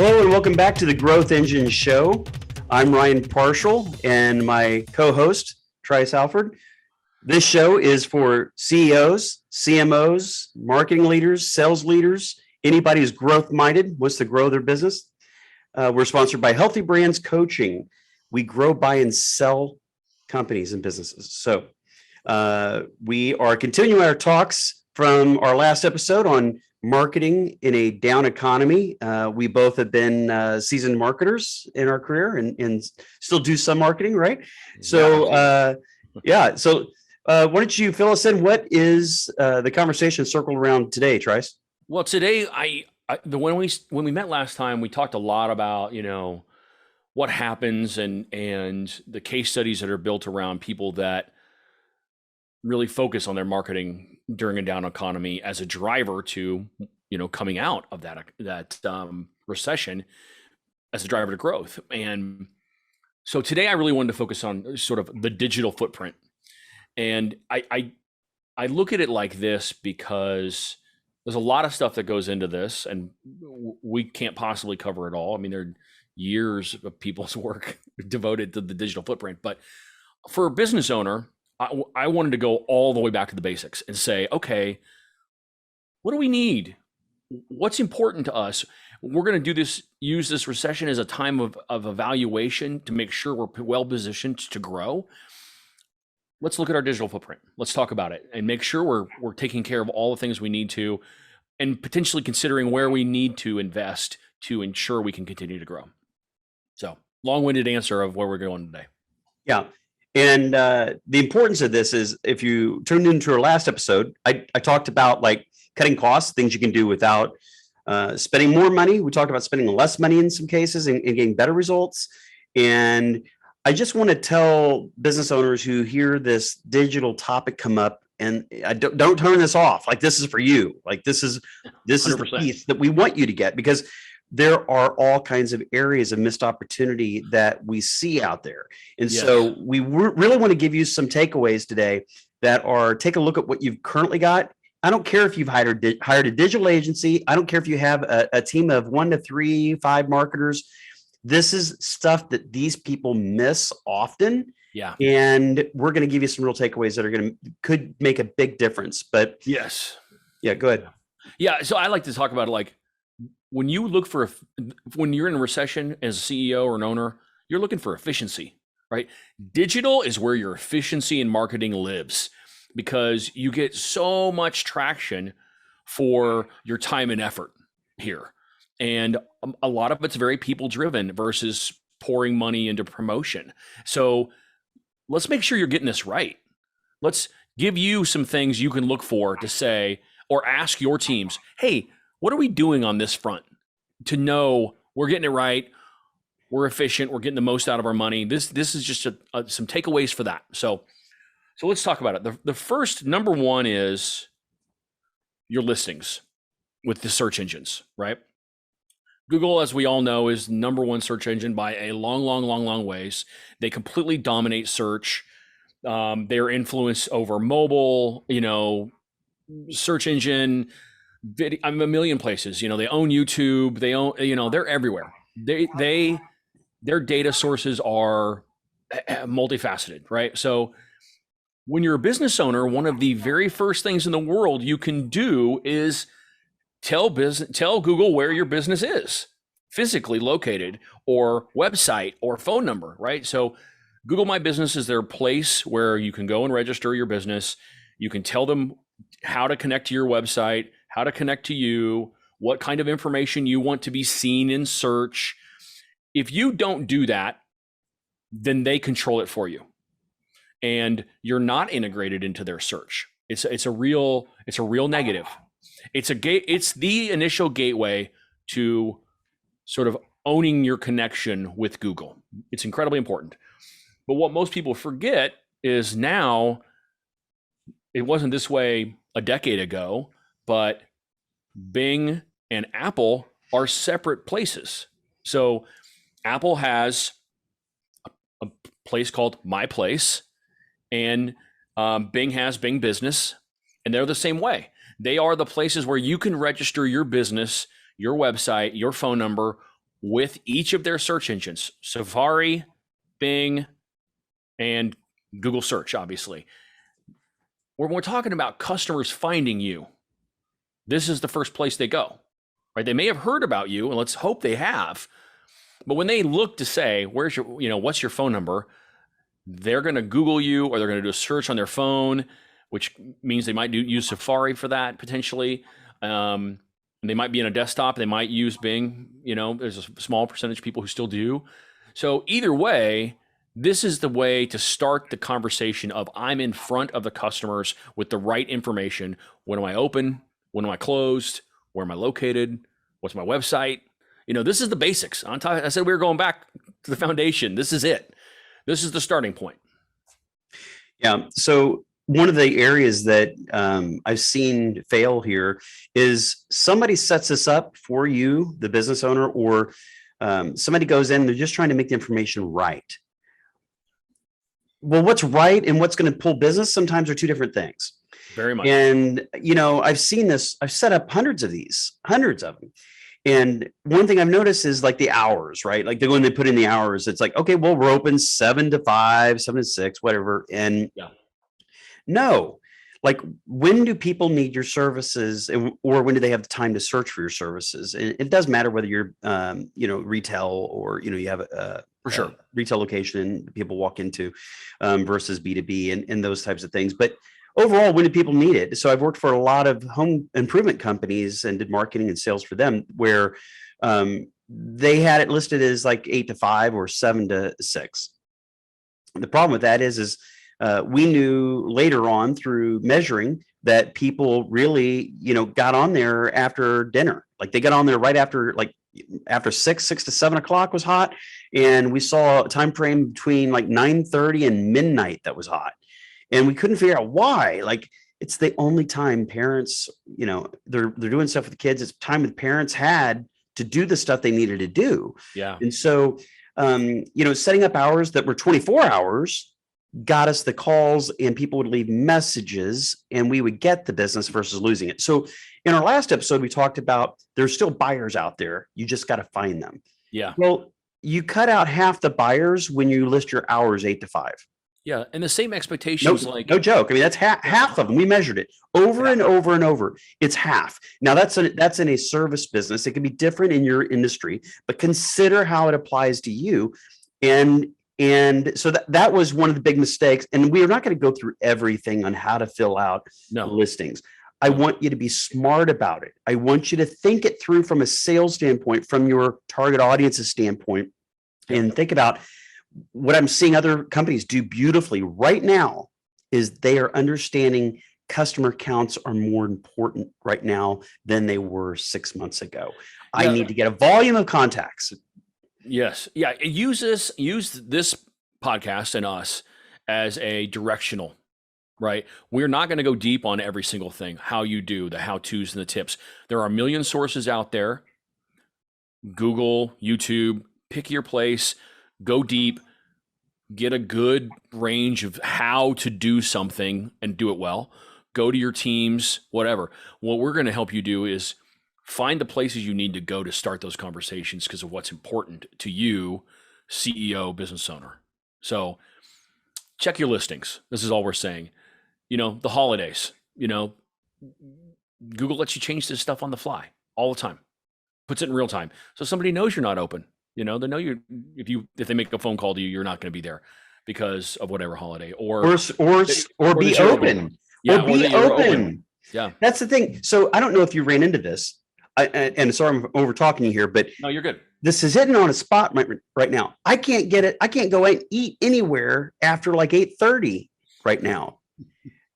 Hello and welcome back to the Growth Engine Show. I'm Ryan Parshall and my co-host, Trice Alford. This show is for CEOs, CMOs, marketing leaders, sales leaders, anybody who's growth-minded, wants to grow their business. We're sponsored by Healthy Brands Coaching. We grow, buy, and sell companies and businesses. So we are continuing our talks from our last episode on marketing in a down economy. We both have been seasoned marketers in our career and still do some marketing, right? So why don't you fill us in? What is the conversation circled around today, Trice? Well, today when we met last time, we talked a lot about what happens and the case studies that are built around people that really focus on their marketing during a down economy as a driver to coming out of that recession as a driver to growth. And so today I really wanted to focus on sort of the digital footprint. And I look at it like this because there's a lot of stuff that goes into this, and we can't possibly cover it all. I mean, there are years of people's work devoted to the digital footprint. But for a business owner, I wanted to go all the way back to the basics and say, okay, what do we need? What's important to us? We're going to use this recession as a time of evaluation to make sure we're well positioned to grow. Let's look at our digital footprint. Let's talk about it and make sure we're taking care of all the things we need to, and potentially considering where we need to invest to ensure we can continue to grow. So, long-winded answer of where we're going today. Yeah. And the importance of this is, if you tuned into our last episode, I talked about like cutting costs, things you can do without spending more money. We talked about spending less money in some cases and getting better results. And I just want to tell business owners who hear this digital topic come up, and don't turn this off. Like, this is for you. Like, this is the piece that we want you to get, because there are all kinds of areas of missed opportunity that we see out there. And so we really want to give you some takeaways today that are, take a look at what you've currently got. I don't care if you've hired a digital agency. I don't care if you have a team of 1 to 3, 5 marketers. This is stuff that these people miss often. Yeah. And we're going to give you some real takeaways that could make a big difference. But yes. Yeah, go ahead. Yeah. So I like to talk about it like, when you look when you're in a recession as a CEO or an owner, you're looking for efficiency, right? Digital is where your efficiency in marketing lives, because you get so much traction for your time and effort here. And a lot of it's very people driven versus pouring money into promotion. So let's make sure you're getting this right. Let's give you some things you can look for to say, or ask your teams, hey, what are we doing on this front to know we're getting it right, we're efficient, we're getting the most out of our money? This is just some takeaways for that. So let's talk about it. The first, number one, is your listings with the search engines, right? Google, as we all know, is number one search engine by a long ways. They completely dominate search. Their influence over mobile, search engine, I'm a million places. They own YouTube. They own, they're everywhere. Their data sources are multifaceted, right? So when you're a business owner, one of the very first things in the world you can do is tell Google where your business is physically located, or website, or phone number, right? So Google My Business is their place where you can go and register your business. You can tell them how to connect to your website, how to connect to you, what kind of information you want to be seen in search. If you don't do that, then they control it for you, and you're not integrated into their search. It's a real negative. It's the initial gateway to sort of owning your connection with Google. It's incredibly important. But what most people forget is now, it wasn't this way a decade ago, but Bing and Apple are separate places. So Apple has a place called My Place, and Bing has Bing Business, and they're the same way. They are the places where you can register your business, your website, your phone number, with each of their search engines, Safari, Bing, and Google search, obviously. When we're talking about customers finding you, this is the first place they go, right? They may have heard about you, and let's hope they have. But when they look to say, where's your, what's your phone number? They're going to Google you, or they're going to do a search on their phone, which means they might use Safari for that potentially. They might be in a desktop. They might use Bing. There's a small percentage of people who still do. So either way, this is the way to start the conversation of I'm in front of the customers with the right information. When am I open? When am I closed? Where am I located? What's my website? This is the basics. I said we were going back to the foundation. This is it. This is the starting point. Yeah. So one of the areas that I've seen fail here is somebody sets this up for you, the business owner, or somebody goes in, they're just trying to make the information right. Well, what's right and what's going to pull business sometimes are two different things. Very much. And, I've seen this, I've set up hundreds of them. And one thing I've noticed is like the hours, right? Like when they put in the hours, it's like, okay, well, we're open 7 to 5, 7 to 6, whatever. And no, like when do people need your services, or when do they have the time to search for your services? And it doesn't matter whether you're, retail or, you have for sure retail location people walk into versus B2B and those types of things. But overall, when do people need it? So I've worked for a lot of home improvement companies and did marketing and sales for them where they had it listed as like 8 to 5 or 7 to 6. The problem with that is we knew later on through measuring that people really, got on there after dinner. Like they got on there right after, after 6 to 7 o'clock was hot. And we saw a time frame between like 9:30 and midnight that was hot. And we couldn't figure out why. Like it's the only time parents, they're doing stuff with the kids. It's time that parents had to do the stuff they needed to do. Yeah. And so, setting up hours that were 24 hours got us the calls, and people would leave messages and we would get the business versus losing it. So in our last episode, we talked about there's still buyers out there. You just got to find them. Yeah. Well, you cut out half the buyers when you list your hours 8 to 5. Yeah, and the same expectations. No joke. I mean, that's half of them. We measured it over and over and over. It's half. Now that's in a service business. It can be different in your industry, but consider how it applies to you. And so that was one of the big mistakes. And we are not going to go through everything on how to fill out listings. I want you to be smart about it. I want you to think it through from a sales standpoint, from your target audience's standpoint, and think about what I'm seeing other companies do beautifully right now is they are understanding customer counts are more important right now than they were 6 months ago. I need to get a volume of contacts. Yes. Yeah. Use this podcast and us as a directional, right? We're not going to go deep on every single thing, how you do the how-tos and the tips. There are a million sources out there. Google, YouTube, pick your place. Go deep, get a good range of how to do something and do it well. Go to your teams, whatever. What we're going to help you do is find the places you need to go to start those conversations because of what's important to you, CEO, business owner. So check your listings. This is all we're saying. The holidays, Google lets you change this stuff on the fly all the time, puts it in real time. So somebody knows you're not open. They know if they make a phone call to you, you're not going to be there because of whatever holiday or be open. Yeah, or be open. Yeah, that's the thing. So I don't know if you ran into this. And sorry, I'm over talking you here, but no, you're good. This is hitting on a spot right now. I can't get it. I can't go and eat anywhere after like 8:30 right now.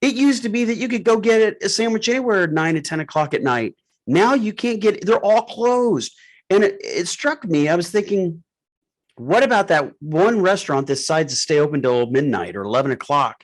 It used to be that you could go get a sandwich anywhere at 9 to 10 o'clock at night. Now you can't get it. They're all closed. And it struck me. I was thinking, what about that one restaurant that decides to stay open till midnight or 11 o'clock?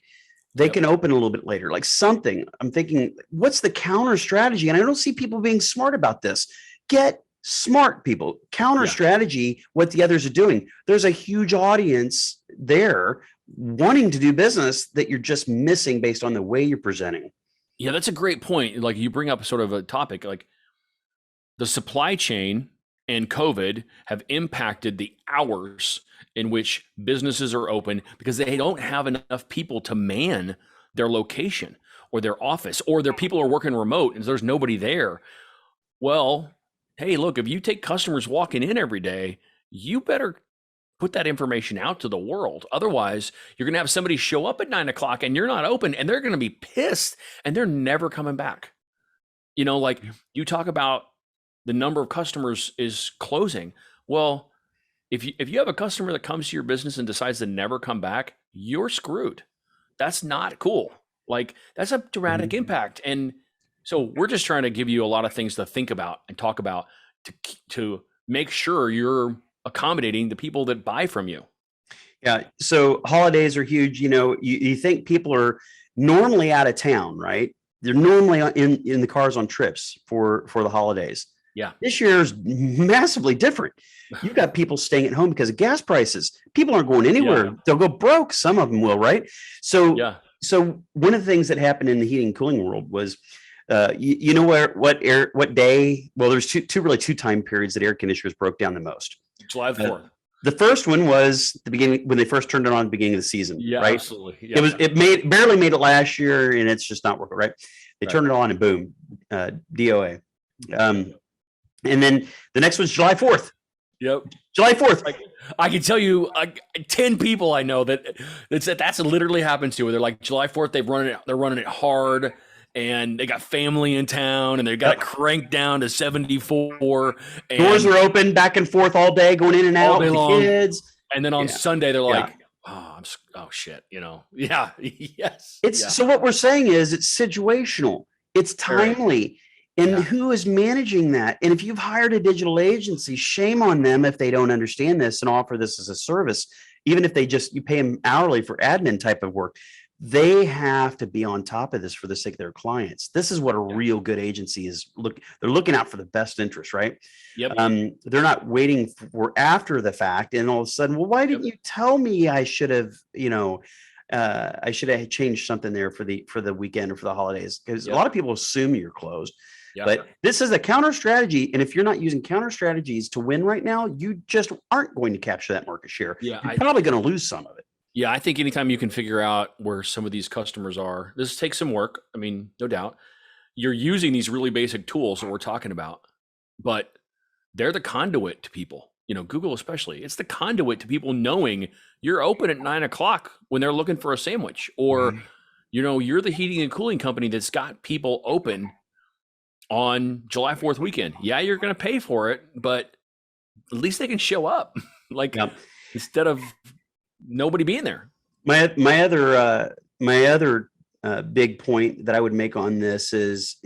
They can open a little bit later, like something. I'm thinking, what's the counter strategy? And I don't see people being smart about this. Get smart, people. Counter strategy, what the others are doing. There's a huge audience there wanting to do business that you're just missing based on the way you're presenting. Yeah, that's a great point. Like you bring up sort of a topic, like the supply chain and COVID have impacted the hours in which businesses are open because they don't have enough people to man their location or their office, or their people are working remote and there's nobody there. Well, hey, look, if you take customers walking in every day, you better put that information out to the world. Otherwise, you're going to have somebody show up at 9 o'clock and you're not open, and they're going to be pissed and they're never coming back. Like you talk about the number of customers is closing. Well, if you have a customer that comes to your business and decides to never come back, you're screwed. That's not cool. Like that's a dramatic impact. And so we're just trying to give you a lot of things to think about and talk about to make sure you're accommodating the people that buy from you. Yeah. So holidays are huge. You think people are normally out of town, right? They're normally in the cars on trips for the holidays. Yeah. This year is massively different. You've got people staying at home because of gas prices. People aren't going anywhere. Yeah. They'll go broke. Some of them will, right? So, Yeah. so one of the things that happened in the heating and cooling world was, you know what day? Well, there's two time periods that air conditioners broke down the most. July 4th. The first one was the beginning when they first turned it on at the beginning of the season. Yeah, right? Absolutely. Yeah. It barely made it last year, and it's just not working, right? They turned it on and boom, DOA. And then the next was July 4th. Yep. July 4th. I can tell you 10 people I know that's literally happens to, where they're like July 4th, they're running it hard, and they got family in town, and they got it cranked down to 74. And doors are open back and forth all day, going in and out with the kids. And then on Sunday, they're like, oh shit, Yeah. Yes. So what we're saying is it's situational. It's timely. And who is managing that? And if you've hired a digital agency, shame on them if they don't understand this and offer this as a service. Even if you pay them hourly for admin type of work, they have to be on top of this for the sake of their clients. This is what a real good agency is. They're looking out for the best interest, right? Yep. They're not waiting for after the fact and all of a sudden, well, why didn't you tell me I should have, I should have changed something there for the weekend or for the holidays? Because a lot of people assume you're closed. Yeah. But this is a counter strategy. And if you're not using counter strategies to win right now, you just aren't going to capture that market share. Yeah, you're probably going to lose some of it. Yeah, I think anytime you can figure out where some of these customers are, this takes some work. I mean, no doubt. You're using these really basic tools that we're talking about, but they're the conduit to people. Google especially. It's the conduit to people knowing you're open at 9 o'clock when they're looking for a sandwich, or you're the heating and cooling company that's got people open on July 4th weekend. Yeah, you're going to pay for it, but at least they can show up. Instead of nobody being there. My other big point that I would make on this is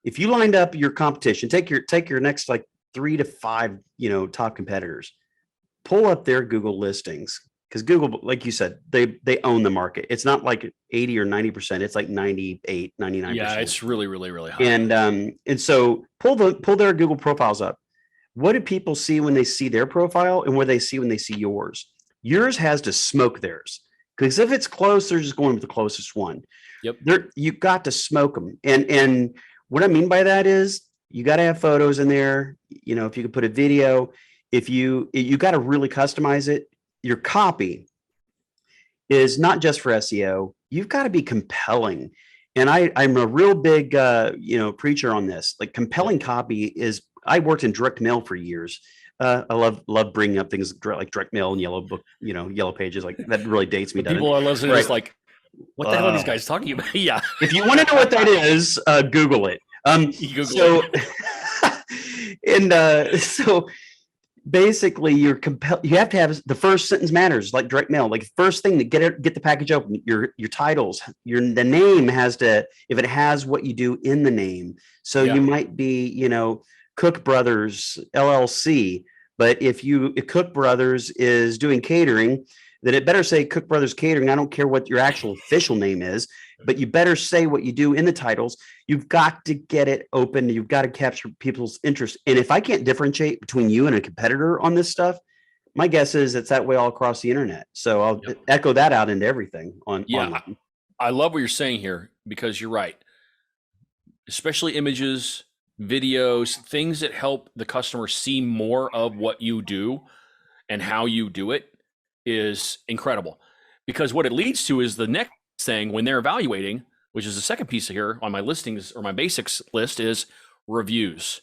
if you lined up your competition, take your next 3 to 5 top competitors, pull up their Google listings, because Google, like you said, they own the market. It's not like 80 or 90%. It's like 98, 99%. Yeah, it's really, really, really high. And so pull their Google profiles up. What do people see when they see their profile, and what do they see when they see yours? Yours has to smoke theirs, because if it's close, they're just going with the closest one. Yep. You got to smoke them. And what I mean by that is you got to have photos in there. If you could put a video, you got to really customize it. Your copy is not just for SEO. You've got to be compelling. And I'm a real big, preacher on this. Like, compelling copy is, I worked in direct mail for years. I love bringing up things like direct mail and yellow book, yellow pages. Like, that really dates me. People are listening, just like, what the hell are these guys talking about? Yeah. If you want to know what that is, Google it. So basically, you have to have the first sentence matters, like direct mail. Like, first thing to get the package open, your titles, the name has to, if it has what you do in the name. So you might be, Cook Brothers LLC, but if Cook Brothers is doing catering, then it better say Cook Brothers Catering. I don't care what your actual official name is, but you better say what you do in the titles. You've got to get it open. You've got to capture people's interest. And if I can't differentiate between you and a competitor on this stuff, my guess is it's that way all across the internet. So I'll echo that out into everything online. I love what you're saying here, because you're right. Especially images, videos, things that help the customer see more of what you do and how you do it is incredible. Because what it leads to is the next thing when they're evaluating, which is the second piece here on my listings or my basics list, is reviews.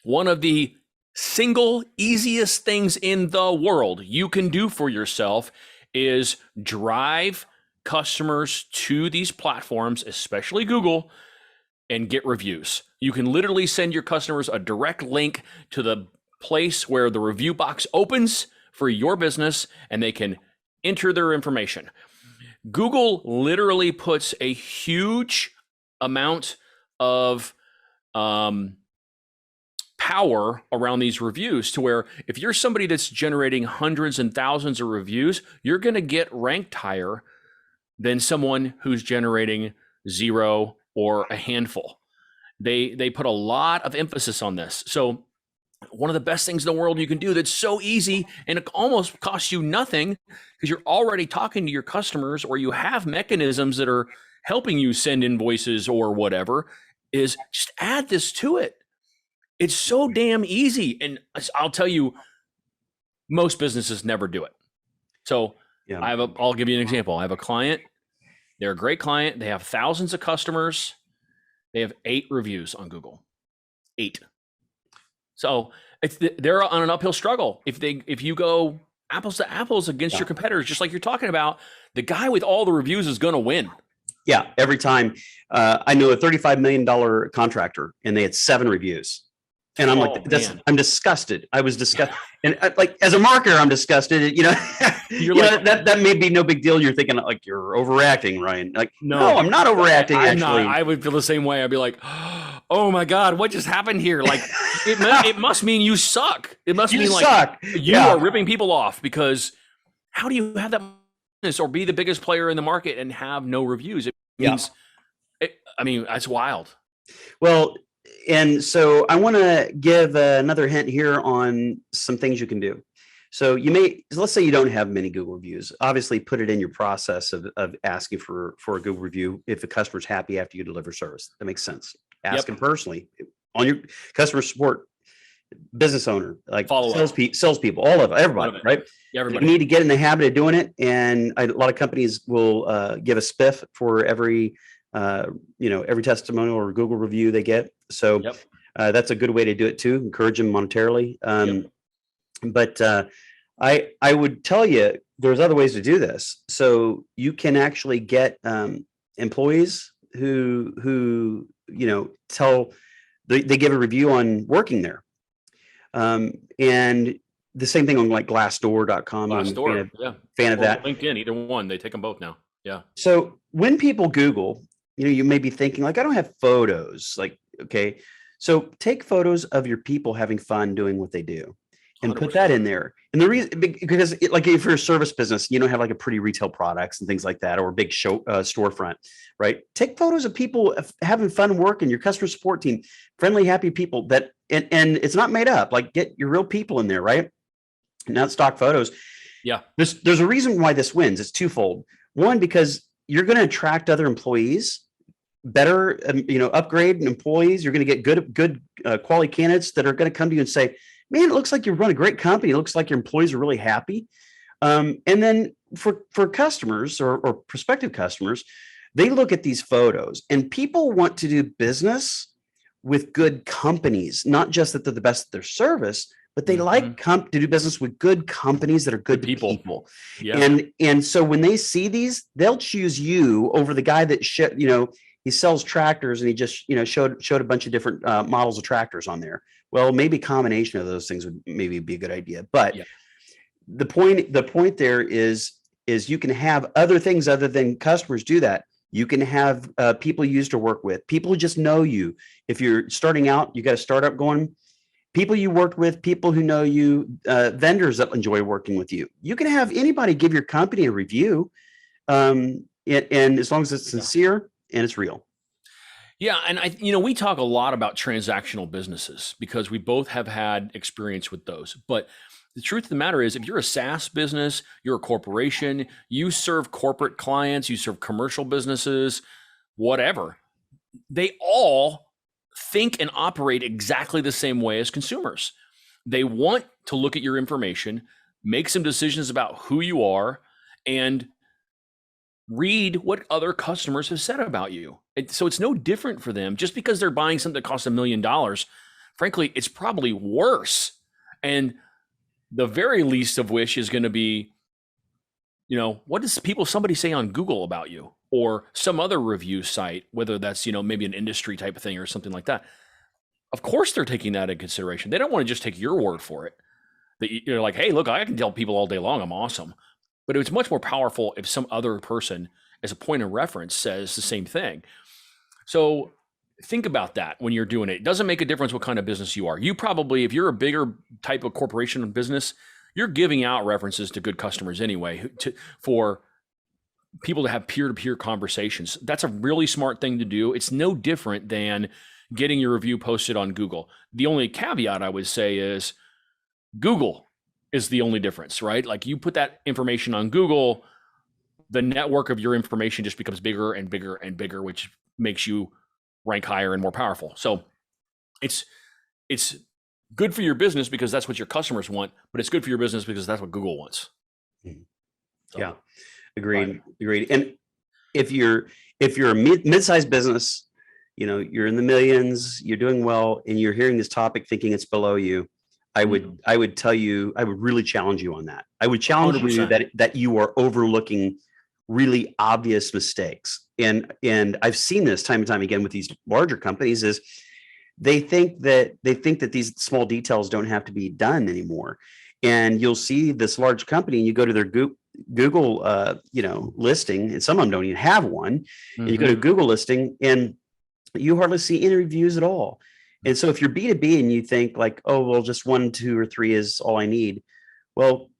One of the single easiest things in the world you can do for yourself is drive customers to these platforms, especially Google, and get reviews. You can literally send your customers a direct link to the place where the review box opens for your business and they can enter their information. Google literally puts a huge amount of power around these reviews to where if you're somebody that's generating hundreds and thousands of reviews, you're going to get ranked higher than someone who's generating 0 or a handful. They put a lot of emphasis on this. So one of the best things in the world you can do that's so easy and it almost costs you nothing because you're already talking to your customers or you have mechanisms that are helping you send invoices or whatever, is just add this to it. It's so damn easy. And I'll tell you, most businesses never do it. So Yeah. I'll give you an example. I have a client. They're a great client. They have thousands of customers. They have 8 reviews on Google. 8. So they're on an uphill struggle. If you go apples to apples against your competitors, just like you're talking about, the guy with all the reviews is going to win. Yeah, every time. I know a $35 million contractor, and they had 7 reviews. And I'm like, I'm disgusted. I was disgusted. And like, as a marketer, I'm disgusted. You know, that may be no big deal. You're thinking like you're overreacting, Ryan. Like, no, I'm not overreacting. I would feel the same way. I'd be like, oh my God, what just happened here? Like, it must mean you suck. It must mean like you are ripping people off, because how do you have that business or be the biggest player in the market and have no reviews? It means, I mean, that's wild. Well, and so I want to give another hint here on some things you can do. So let's say you don't have many Google reviews. Obviously, put it in your process of asking for a Google review if the customer's happy after you deliver service. That makes sense. Ask them personally on your customer support, business owner, like salespeople, everybody, right? Yeah, everybody. You need to get in the habit of doing it. And a lot of companies will give a spiff for every testimonial or Google review they get. So that's a good way to do it too. Encourage them monetarily. But I would tell you there's other ways to do this. So you can actually get employees who tell they give a review on working there. And the same thing on like Glassdoor.com. Glassdoor, fan of that. LinkedIn, either one. They take them both now. Yeah. So when people Google, you may be thinking like, I don't have photos. Like, okay, so take photos of your people having fun doing what they do and 100%. Put that in there. And the reason, because like if you're a service business, you don't have like a pretty retail products and things like that, or a big storefront, right? Take photos of people having fun working, your customer support team, friendly, happy people that, and it's not made up, like get your real people in there, right? Not stock photos. Yeah. There's a reason why this wins. It's twofold. One, because you're going to attract other employees, better, upgrade employees. You're going to get good quality candidates that are going to come to you and say, man, it looks like you run a great company. It looks like your employees are really happy. And then for customers or prospective customers, they look at these photos, and people want to do business with good companies, not just that they're the best at their service, but they like to do business with good companies that are good people. Yeah. And so when they see these, they'll choose you over the guy that he sells tractors and he just showed a bunch of different models of tractors on there. Well, maybe a combination of those things would maybe be a good idea. But the point there is you can have other things other than customers do that. You can have people you used to work with, people who just know you. If you're starting out, you got a startup going. People you worked with, people who know you, vendors that enjoy working with you. You can have anybody give your company a review, and as long as it's sincere and it's real. Yeah, and we talk a lot about transactional businesses because we both have had experience with those. But the truth of the matter is, if you're a SaaS business, you're a corporation, you serve corporate clients, you serve commercial businesses, whatever, they all think and operate exactly the same way as consumers. They want to look at your information, make some decisions about who you are, and read what other customers have said about you. So it's no different for them. Just because they're buying something that costs $1 million, frankly, it's probably worse. And the very least of which is going to be, what does somebody say on Google about you or some other review site, whether that's, maybe an industry type of thing or something like that. Of course, they're taking that into consideration. They don't want to just take your word for it. That you're like, hey, look, I can tell people all day long I'm awesome. But it's much more powerful if some other person, as a point of reference, says the same thing. So think about that when you're doing it. It doesn't make a difference what kind of business you are. You probably, if you're a bigger type of corporation or business, you're giving out references to good customers anyway, for people to have peer-to-peer conversations. That's a really smart thing to do. It's no different than getting your review posted on Google. The only caveat I would say is Google is the only difference, right? Like you put that information on Google, the network of your information just becomes bigger and bigger and bigger, which makes you rank higher and more powerful. So it's good for your business because that's what your customers want, but it's good for your business because that's what Google wants. So, yeah, agreed. And if you're a mid-sized business, you're in the millions, you're doing well, and you're hearing this topic thinking it's below you, I would tell you, I would really challenge you on that. I would challenge 100%. You that you are overlooking really obvious mistakes. And I've seen this time and time again with these larger companies is they think that these small details don't have to be done anymore. And you'll see this large company and you go to their Google listing, and some of them don't even have one. And you go to Google listing and you hardly see any reviews at all. And so if you're B2B and you think like, oh, well, just 1, 2, or 3 is all I need. Well,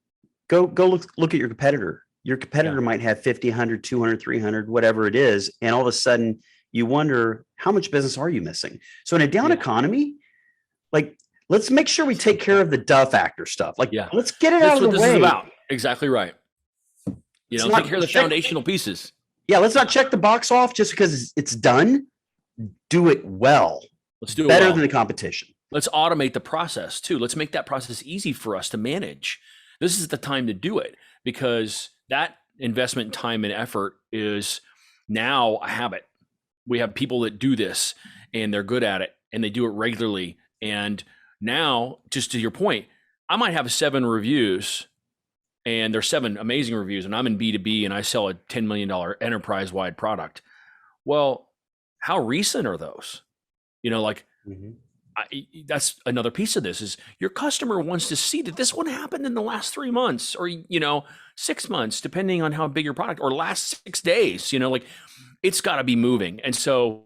go look at your competitor. Your competitor might have 50, 100, 200, 300, whatever it is. And all of a sudden you wonder, how much business are you missing? So in a down economy, like, let's make sure we take care of the duh factor stuff. Like, let's get it out of the way. That's what this is about. Exactly right. Take care of the foundational pieces. Yeah. Let's not check the box off just because it's done. Do it well. Let's do it better than the competition. Let's automate the process too. Let's make that process easy for us to manage. This is the time to do it because that investment time and effort is now a habit. We have people that do this and they're good at it and they do it regularly. And now, just to your point, I might have 7 reviews and there's 7 amazing reviews and I'm in B2B and I sell a $10 million enterprise-wide product. Well, how recent are those? That's another piece of this is your customer wants to see that this one happened in the last 3 months or, 6 months, depending on how big your product or last 6 days, it's got to be moving. And so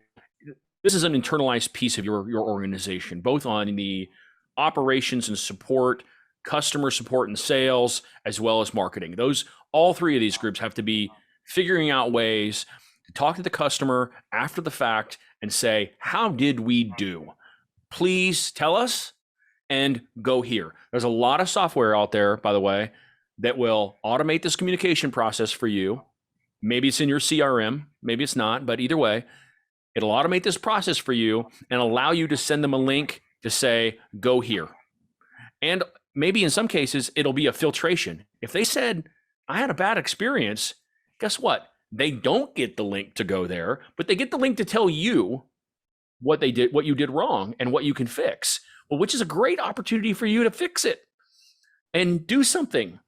this is an internalized piece of your organization, both on the operations and support, customer support and sales, as well as marketing. All 3 of these groups have to be figuring out ways to talk to the customer after the fact and say, how did we do? Please tell us and go here. There's a lot of software out there, by the way, that will automate this communication process for you. Maybe it's in your CRM, maybe it's not, but either way, it'll automate this process for you and allow you to send them a link to say, go here. And maybe in some cases, it'll be a filtration. If they said, I had a bad experience, guess what? They don't get the link to go there, but they get the link to tell you what they did, what you did wrong and what you can fix. Well, which is a great opportunity for you to fix it and do something.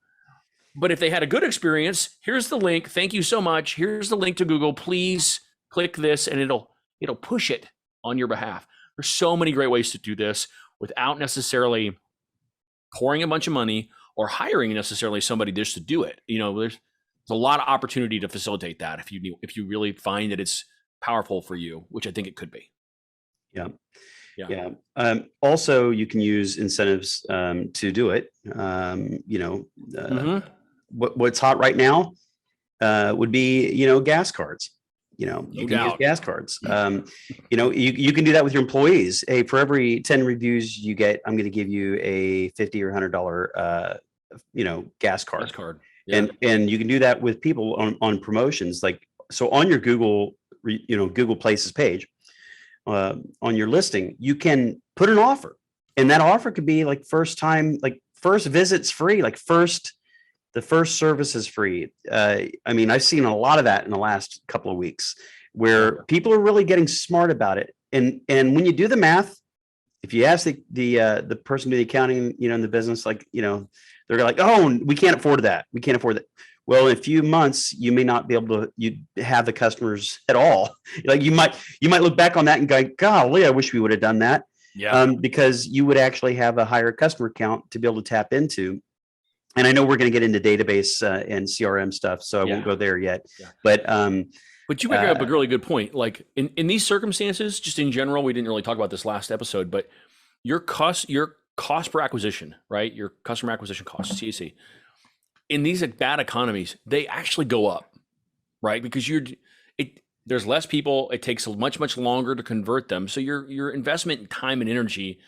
But if they had a good experience, here's the link. Thank you so much. Here's the link to Google. Please click this and it'll push it on your behalf. There's so many great ways to do this without necessarily pouring a bunch of money or hiring necessarily somebody just to do it. There's a lot of opportunity to facilitate that if you really find that it's powerful for you, which I think it could be. Yeah. Also, you can use incentives to do it. What's hot right now would be gas cards. You can use gas cards. You can do that with your employees. Hey, for every 10 reviews you get, I'm going to give you a $50 or $100 gas card. Gas card. Yeah. And you can do that with people on promotions. Like, so on your Google Places page, on your listing, you can put an offer, and that offer could be like first time, like first visit's free, like the first service is free. I mean, I've seen a lot of that in the last couple of weeks where people are really getting smart about it. And when you do the math, if you ask the person do the accounting, in the business, like, they're like, oh, we can't afford that. We can't afford that. Well, in a few months, you may not be able to have the customers at all. Like you might look back on that and go, golly, I wish we would have done that. Yeah. Because you would actually have a higher customer count to be able to tap into. And I know we're going to get into database and CRM stuff, so I won't go there yet. Yeah. But you bring up a really good point. Like in these circumstances, just in general, we didn't really talk about this last episode, but your cost per acquisition, right? Your customer acquisition cost, CAC, in these bad economies, they actually go up, right? Because there's less people. It takes much longer to convert them. So your investment in time and energy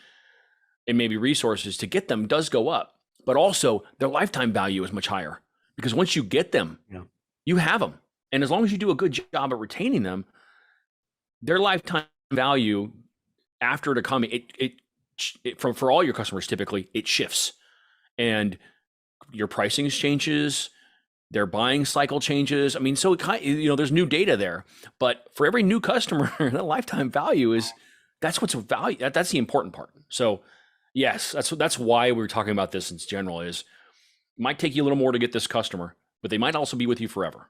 and maybe resources to get them does go up. But also their lifetime value is much higher because once you get them, you have them. And as long as you do a good job at retaining them, their lifetime value after the economy, for all your customers, typically it shifts and your pricing changes, their buying cycle changes. I mean, so there's new data there, but for every new customer, the lifetime value that's what's value. That's the important part. So yes, that's why we're talking about this in general. Is it might take you a little more to get this customer, but they might also be with you forever.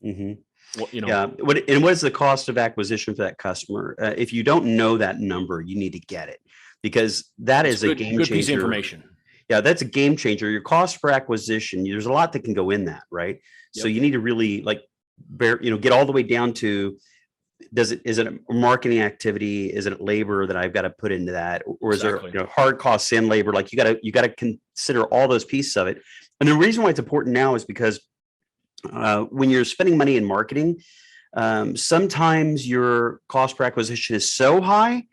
Mm-hmm. Well, Yeah. What is the cost of acquisition for that customer? If you don't know that number, you need to get it, because that is a game changer. Piece of information. Yeah, that's a game changer. Your cost per acquisition, there's a lot that can go in that, right? Yep. So you need to really get all the way down to, is it a marketing activity? Is it labor that I've got to put into that? Or is there hard costs in labor? Like you got to consider all those pieces of it. And the reason why it's important now is because when you're spending money in marketing, sometimes your cost per acquisition is so high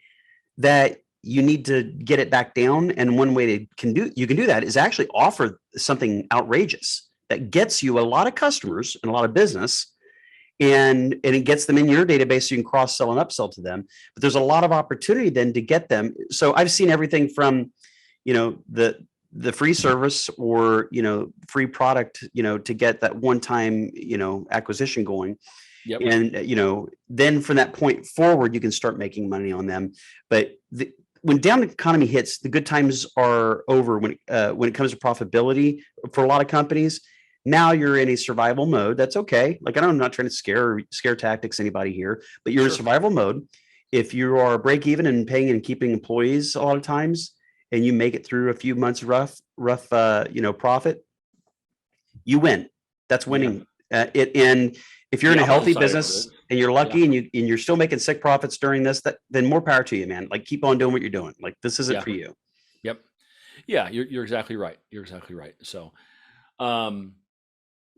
that you need to get it back down. And one way you can do that is actually offer something outrageous that gets you a lot of customers and a lot of business, and it gets them in your database so you can cross sell and upsell to them. But there's a lot of opportunity then to get them. So I've seen everything from, the free service or, free product, to get that one-time, acquisition going. Yep. And, then from that point forward, you can start making money on them. But when down economy hits, the good times are over when it comes to profitability for a lot of companies. Now you're in a survival mode. That's okay. Like, I'm not trying to scare tactics anybody here, but you're in survival mode. If you are break even and paying and keeping employees a lot of times, and you make it through a few months rough, profit, you win. That's winning. And if you're in a healthy business and you're lucky and you're still making sick profits during this, then more power to you, man. Like, keep on doing what you're doing. Like, this isn't for you. Yep. Yeah, you're exactly right. You're exactly right. So,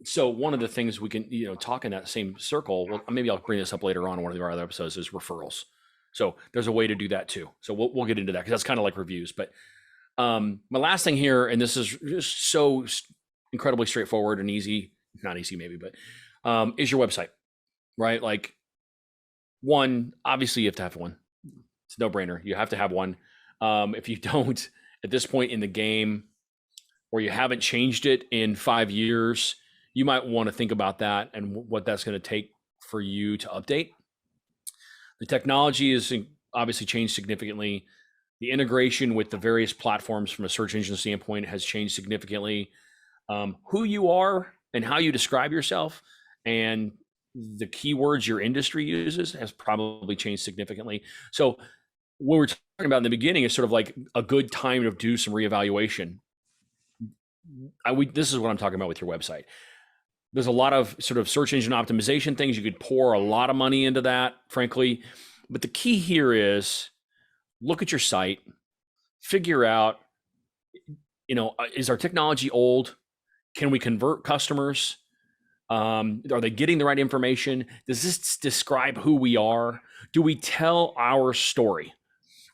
so one of the things we can, talk in that same circle, well, maybe I'll bring this up later on in one of our other episodes, is referrals. So there's a way to do that too. So we'll get into that because that's kind of like reviews. But my last thing here, and this is just so incredibly straightforward and easy, not easy maybe, but is your website, right? Like, one, obviously you have to have one. It's a no-brainer. You have to have one. If you don't, at this point in the game, or you haven't changed it in 5 years, you might want to think about that and what that's going to take for you to update. The technology has obviously changed significantly. The integration with the various platforms from a search engine standpoint has changed significantly. Who you are and how you describe yourself and the keywords your industry uses has probably changed significantly. So what we're talking about in the beginning is sort of like a good time to do some reevaluation. This is what I'm talking about with your website. There's a lot of sort of search engine optimization things. You could pour a lot of money into that, frankly. But the key here is look at your site, figure out, is our technology old? Can we convert customers? Are they getting the right information? Does this describe who we are? Do we tell our story?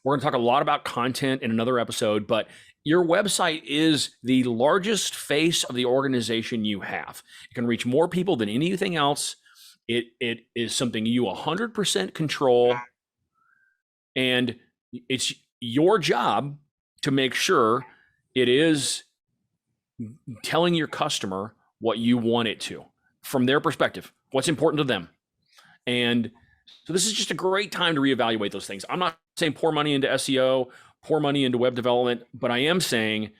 We're going to talk a lot about content in another episode, but your website is the largest face of the organization you have. It can reach more people than anything else. It is something you 100% control. And it's your job to make sure it is telling your customer what you want it to from their perspective, what's important to them. And so this is just a great time to reevaluate those things. I'm not saying pour money into SEO, pour money into web development, but I am saying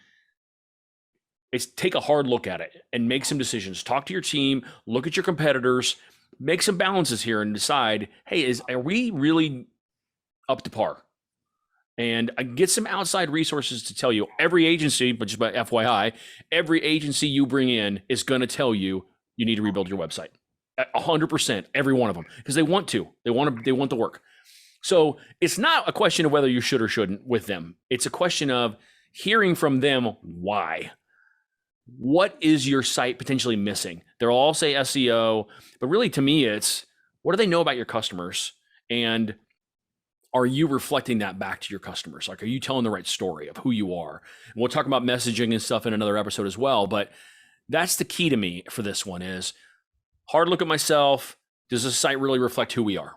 it's take a hard look at it and make some decisions. Talk to your team, look at your competitors, make some balances here and decide, hey, are we really up to par? And I get some outside resources to tell you. Every agency, but just by FYI, every agency you bring in is going to tell you you need to rebuild your website. 100%, every one of them, because they want to. They want the work. So it's not a question of whether you should or shouldn't with them. It's a question of hearing from them why. What is your site potentially missing? They'll all say SEO, but really to me, it's what do they know about your customers? And are you reflecting that back to your customers? Like, are you telling the right story of who you are? And we'll talk about messaging and stuff in another episode as well. But that's the key to me for this one is hard look at myself. Does the site really reflect who we are?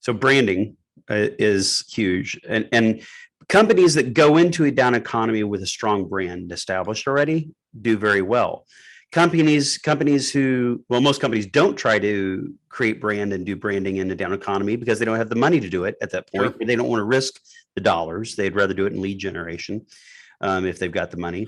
So branding is huge. And companies that go into a down economy with a strong brand established already do very well. Companies who, well, most companies don't try to create brand and do branding in the down economy because they don't have the money to do it at that point. Sure. They don't want to risk the dollars. They'd rather do it in lead generation if they've got the money.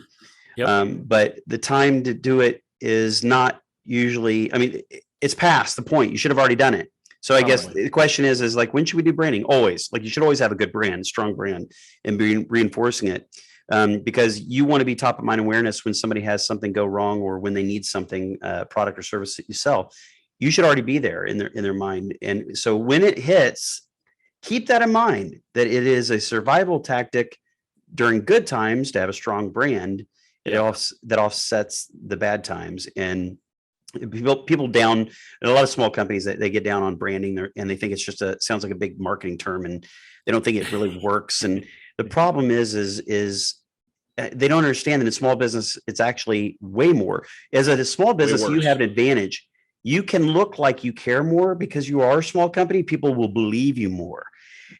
Yep. But the time to do it is not usually, I mean, it's past the point. You should have already done it. So I guess the question is like, when should we do branding? Always. Like, you should always have a good brand, strong brand, and be reinforcing it. Because you want to be top of mind awareness when somebody has something go wrong or when they need something, product or service that you sell. You should already be there in their mind. And so when it hits, keep that in mind, that it is a survival tactic during good times to have a strong brand that offsets the bad times. And people down, a lot of small companies that they get down on branding and they think it's just sounds like a big marketing term and they don't think it really works. And the problem is they don't understand that in small business, it's actually way more. As a small business, you have an advantage. You can look like you care more because you are a small company. People will believe you more.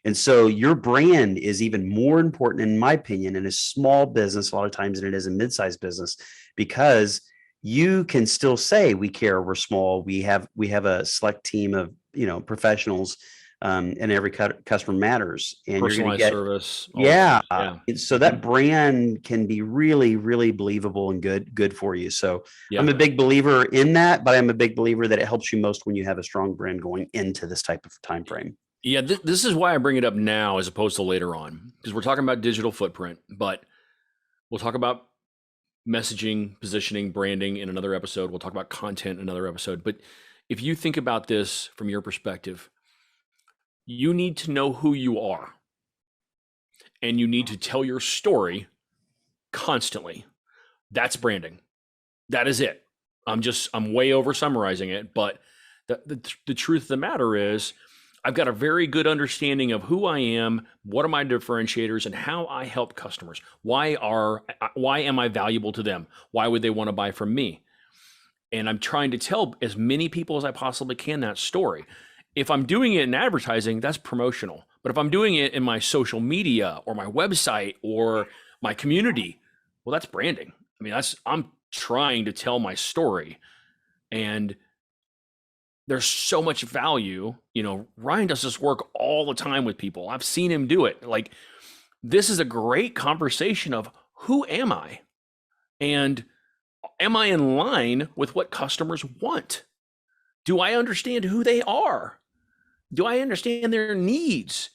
And so your brand is even more important, in my opinion, in a small business a lot of times than it is a mid-sized business, because you can still say we care, we're small, we have a select team of professionals, and every customer matters, and personalized you're going to get service. Yeah. So that brand can be really, really believable and good for you. So I'm a big believer in that, but I'm a big believer that it helps you most when you have a strong brand going into this type of time frame. Yeah, this is why I bring it up now as opposed to later on, because we're talking about digital footprint, but we'll talk about messaging, positioning, branding in another episode. We'll talk about content in another episode. But if you think about this from your perspective, you need to know who you are and you need to tell your story constantly. That's branding. That is it. I'm way over summarizing it, but the truth of the matter is I've got a very good understanding of who I am, what are my differentiators, and how I help customers. Why am I valuable to them? Why would they want to buy from me? And I'm trying to tell as many people as I possibly can that story. If I'm doing it in advertising, that's promotional. But if I'm doing it in my social media or my website or my community, well, that's branding. I mean, I'm trying to tell my story. And there's so much value. Ryan does this work all the time with people. I've seen him do it. Like, this is a great conversation of who am I? And am I in line with what customers want? Do I understand who they are? Do I understand their needs?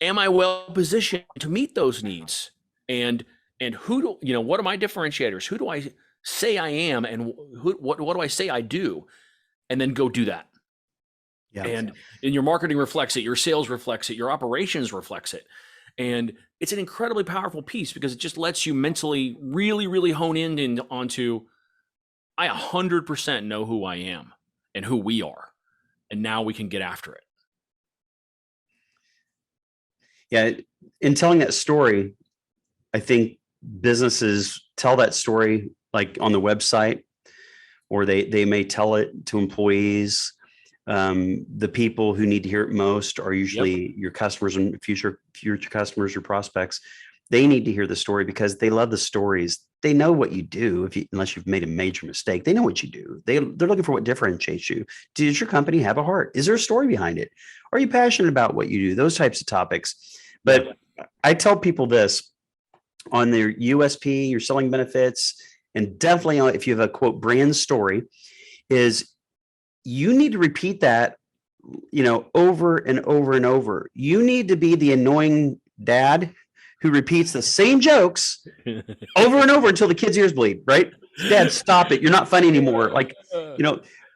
Am I well positioned to meet those needs? And what are my differentiators? Who do I say I am? And what do I say I do? And then go do that. Yeah. And your marketing reflects it, your sales reflects it, your operations reflects it. And it's an incredibly powerful piece because it just lets you mentally really, really hone in onto, I 100% know who I am and who we are. And now we can get after it. Yeah. In telling that story, I think businesses tell that story like on the website, or they may tell it to employees. The people who need to hear it most are Yep. usually your customers and future customers or prospects. They need to hear the story because they love the stories. They know what you do unless you've made a major mistake. They know what you do. They're looking for what differentiates you. Does your company have a heart? Is there a story behind it? Are you passionate about what you do? Those types of topics. But I tell people this on their USP, your selling benefits, and definitely if you have a quote brand story, is you need to repeat that, over and over and over. You need to be the annoying dad who repeats the same jokes over and over until the kid's ears bleed, right? Dad, stop it. You're not funny anymore. Like,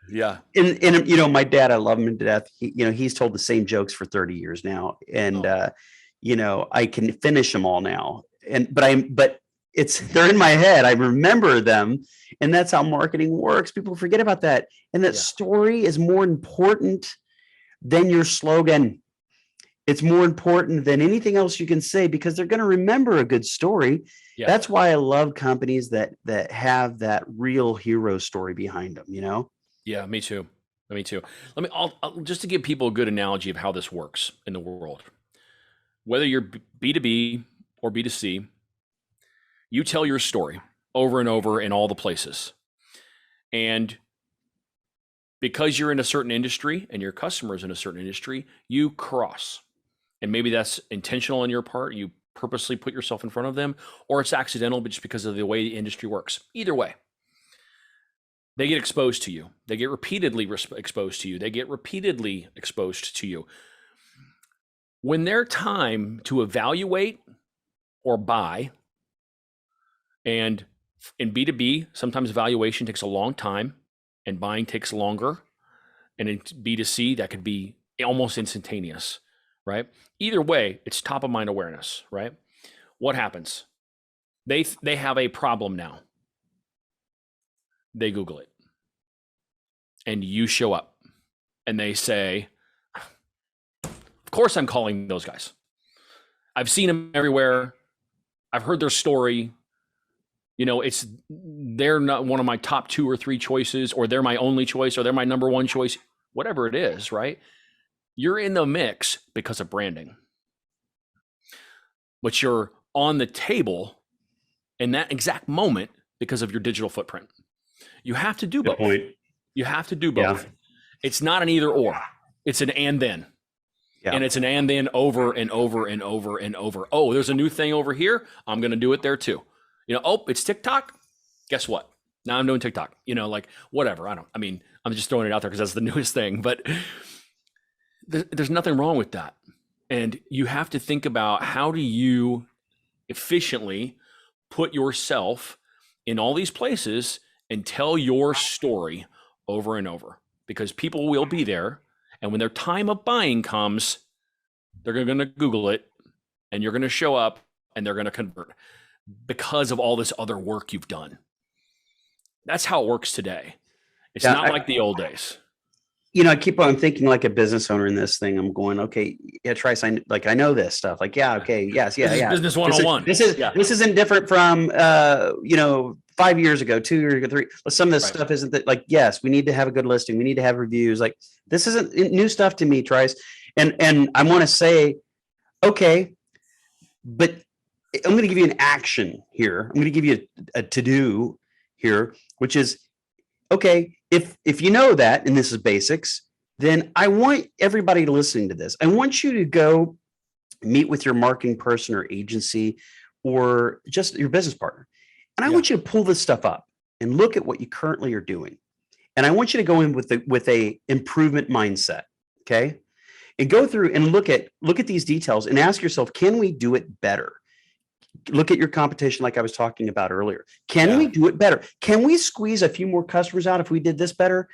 yeah. And my dad, I love him to death. He's told the same jokes for 30 years now. And, I can finish them all now. But they're in my head. I remember them. And that's how marketing works. People forget about that. And that story is more important than your slogan. It's more important than anything else you can say because they're going to remember a good story. Yeah. That's why I love companies that have that real hero story behind them, Yeah, me too. I'll just to give people a good analogy of how this works in the world. Whether you're B2B or B2C, you tell your story over and over in all the places. And because you're in a certain industry and your customer's in a certain industry, you cross. And maybe that's intentional on your part. You purposely put yourself in front of them, or it's accidental, but just because of the way the industry works. Either way, they get exposed to you. They get repeatedly exposed to you. They get repeatedly exposed to you. When their time to evaluate or buy, and in B2B, sometimes evaluation takes a long time and buying takes longer. And in B2C, that could be almost instantaneous, right? Either way, it's top of mind awareness, right? What happens? They have a problem now. They Google it. And you show up and they say, of course I'm calling those guys. I've seen them everywhere. I've heard their story. They're not one of my top 2 or 3 choices, or they're my only choice, or they're my number 1 choice, whatever it is, right? You're in the mix because of branding. But you're on the table in that exact moment because of your digital footprint. You have to do both. Good point. You have to do both. Yeah. It's not an either or. It's an and then. Yeah. And it's an and then over and over and over and over. Oh, there's a new thing over here. I'm going to do it there too. It's TikTok. Guess what? Now I'm doing TikTok. Whatever. I'm just throwing it out there because that's the newest thing. But there's nothing wrong with that. And you have to think about, how do you efficiently put yourself in all these places and tell your story over and over, because people will be there. And when their time of buying comes, they're going to Google it and you're going to show up and they're going to convert because of all this other work you've done. That's how it works today. It's not like the old days. I keep on thinking like a business owner in this thing. I'm going, okay, yeah, Trice, I know this stuff. Like, yeah, okay, yes, yeah, yeah. Business 101. This isn't different from 5 years ago, 2 years ago, 3. Some of this stuff isn't that, like, yes, we need to have a good listing. We need to have reviews. Like, this isn't new stuff to me, Trice. And I want to say, okay, but I'm going to give you an action here. I'm going to give you a to-do here, which is, okay, if you know that, and this is basics, then I want everybody listening to this, I want you to go meet with your marketing person or agency or just your business partner. And I want you to pull this stuff up and look at what you currently are doing. And I want you to go in with a improvement mindset, okay? And go through and look at these details and ask yourself, can we do it better? Look at your competition like I was talking about earlier. Can we do it better? Can we squeeze a few more customers out if we did this better?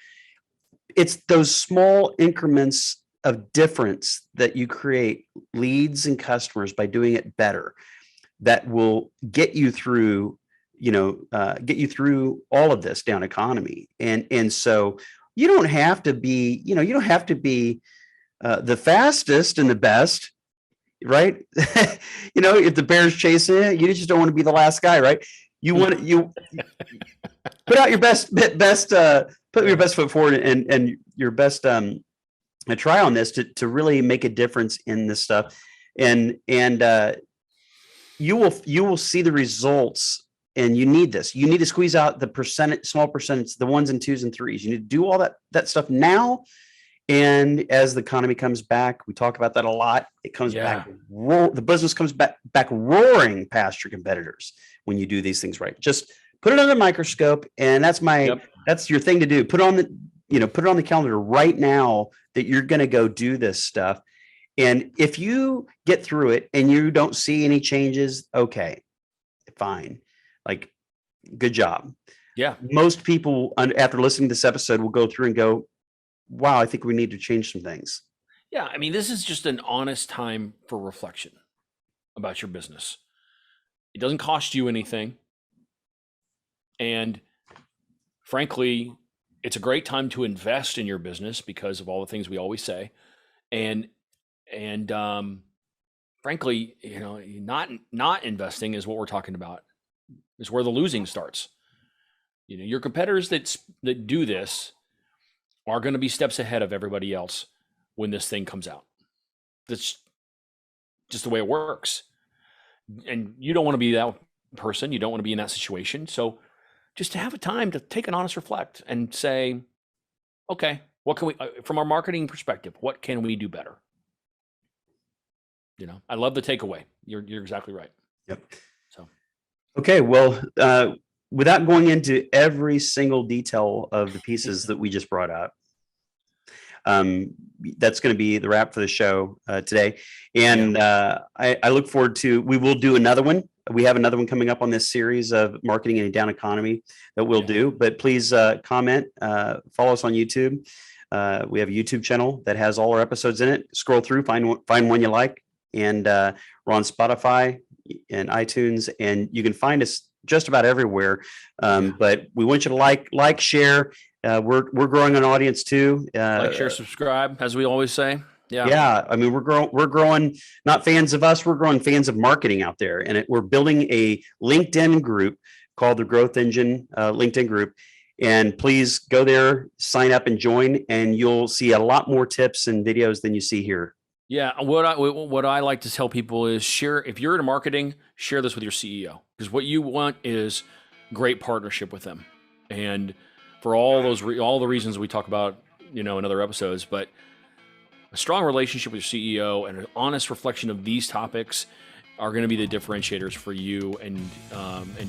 It's those small increments of difference that you create leads and customers by doing it better that will get you through, all of this down economy. And so you don't have to be, the fastest and the best. Right. If the bear's chasing it, you just don't want to be the last guy. Right. You want you put out your best, put your best foot forward and your best try on this to really make a difference in this stuff. And you will see the results. And you need this. You need to squeeze out the small percentage, the ones and twos and threes. You need to do all that stuff now. And as the economy comes back, we talk about that a lot. It comes back. The business comes back roaring past your competitors when you do these things right. Just put it under a microscope, and that's your thing to do. Put it on the calendar right now that you're going to go do this stuff. And if you get through it and you don't see any changes, okay, fine. Like, good job. Yeah. Most people, after listening to this episode, will go through and go, wow, I think we need to change some things. Yeah. I mean, this is just an honest time for reflection about your business. It doesn't cost you anything. And frankly, it's a great time to invest in your business because of all the things we always say. And frankly, not investing is what we're talking about. Is where the losing starts. Your competitors that do this are going to be steps ahead of everybody else when this thing comes out. That's just the way it works. And you don't want to be that person. You don't want to be in that situation. So just to have a time to take an honest reflect and say, okay, what can we, from our marketing perspective, what can we do better? I love the takeaway. You're exactly right. Yep. Okay, well, without going into every single detail of the pieces that we just brought up, that's going to be the wrap for the show today. And I look forward to, we will do another one. We have another one coming up on this series of marketing in a down economy that we'll do. But please comment, follow us on YouTube. We have a YouTube channel that has all our episodes in it. Scroll through, find one you like. And we're on Spotify and iTunes, and you can find us just about everywhere. But we want you to like, share. We're growing an audience too. Like, share, subscribe, as we always say. Yeah. I mean, we're growing, not fans of us. We're growing fans of marketing out there, and we're building a LinkedIn group called the Growth Engine LinkedIn group. And please go there, sign up, and join, and you'll see a lot more tips and videos than you see here. Yeah, what I like to tell people is share. If you're in marketing, share this with your CEO, because what you want is great partnership with them, and for all the reasons we talk about, in other episodes. But a strong relationship with your CEO and an honest reflection of these topics are going to be the differentiators for you and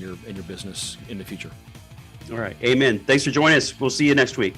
your business in the future. All right, amen. Thanks for joining us. We'll see you next week.